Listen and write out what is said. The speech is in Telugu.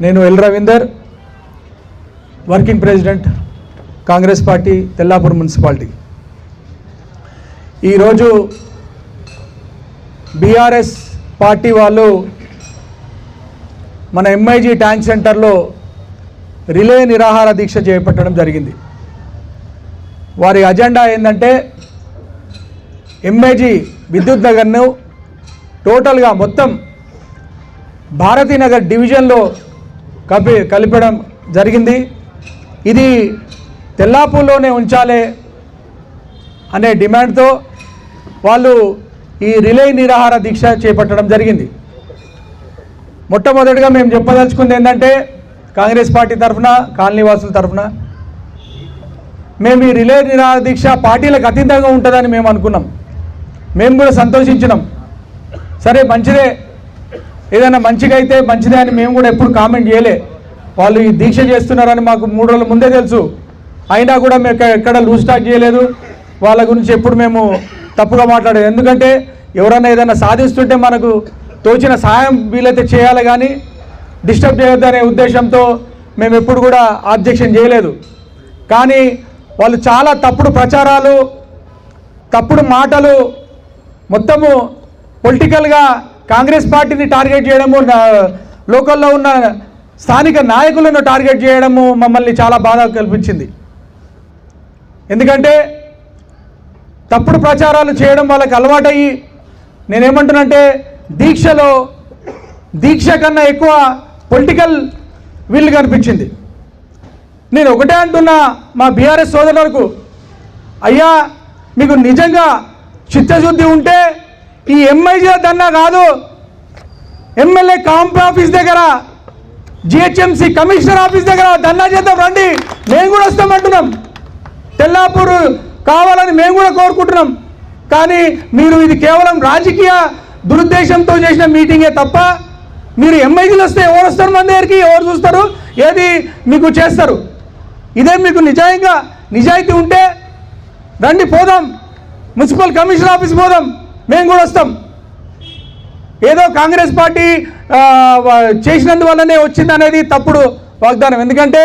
నేను L Ravinder, working president Congress party Tellapur municipality. ఈరోజు బీఆర్ఎస్ పార్టీ వాళ్ళు మన ఎంఐజీ ట్యాంక్ సెంటర్లో రిలే నిరాహార దీక్ష చేపట్టడం జరిగింది. వారి అజెండా ఏంటంటే ఎంఐజీ విద్యుత్ నగర్ను టోటల్గా మొత్తం భారతీనగర్ డివిజన్లో కలిపడం జరిగింది. ఇది తెల్లాపూర్లోనే ఉంచాలి అనే డిమాండ్తో వాళ్ళు ఈ రిలే నిరాహార దీక్ష చేపట్టడం జరిగింది. మొట్టమొదటిగా మేము చెప్పదలుచుకుంది ఏంటంటే కాంగ్రెస్ పార్టీ తరఫున, కాలనీవాసుల తరఫున మేము ఈ రిలే నిరాహార దీక్ష పార్టీలకు అతీతంగా ఉంటుందని మేము అనుకున్నాం. మేము కూడా సంతోషించినాం. సరే మంచిదే, ఏదైనా మంచిగా అయితే మంచిదే అని మేము కూడా ఎప్పుడు కామెంట్ చేయలే. వాళ్ళు ఈ దీక్ష చేస్తున్నారని మాకు 3 రోజుల ముందే తెలుసు. అయినా కూడా మేము ఎక్కడ లూజ్ టాక్ చేయలేదు. వాళ్ళ గురించి ఎప్పుడు మేము తప్పుగా మాట్లాడేది. ఎందుకంటే ఎవరన్నా ఏదైనా సాధిస్తుంటే మనకు తోచిన సాయం వీలైతే చేయాలి, కానీ డిస్టర్బ్ చేయొద్దనే ఉద్దేశంతో మేము ఎప్పుడు కూడా ఆబ్జెక్షన్ చేయలేదు. కానీ వాళ్ళు చాలా తప్పుడు ప్రచారాలు, తప్పుడు మాటలు, మొత్తము పొలిటికల్గా కాంగ్రెస్ పార్టీని టార్గెట్ చేయడము, లోకల్లో ఉన్న స్థానిక నాయకులను టార్గెట్ చేయడము మమ్మల్ని చాలా బాధ కల్పించింది. ఎందుకంటే తప్పుడు ప్రచారాలు చేయడం వాళ్ళకి అలవాటయ్యి, నేనేమంటున్నంటే దీక్ష కన్నా ఎక్కువ పొలిటికల్ వీళ్ళు కనిపించింది. నేను ఒకటే అంటున్నా మా బీఆర్ఎస్ సోదరులకు, అయ్యా మీకు నిజంగా చిత్తశుద్ధి ఉంటే ఈ ఎంఐజీ దన్నా కాదు, ఎమ్మెల్యే క్యాంప్ ఆఫీస్ దగ్గర, జిహెచ్ఎంసీ కమిషనర్ ఆఫీస్ దగ్గర ధర్నా చేద్దాం, రండి, మేము కూడా వస్తామంటున్నాం. తెల్లాపూర్ కావాలని మేము కూడా కోరుకుంటున్నాం. కానీ మీరు ఇది కేవలం రాజకీయ దురుద్దేశంతో చేసిన మీటింగే తప్ప, మీరు ఎంఐజీలు వస్తే ఎవరు వస్తారు మన దగ్గరికి, ఎవరు చూస్తారు, ఏది మీకు చేస్తారు? ఇదే మీకు నిజాయితీ ఉంటే రండి, పోదాం, మున్సిపల్ కమిషనర్ ఆఫీస్ పోదాం, మేము కూడా వస్తాం. ఏదో కాంగ్రెస్ పార్టీ చేసినందువల్లనే వచ్చింది అనేది తప్పుడు వాగ్దానం. ఎందుకంటే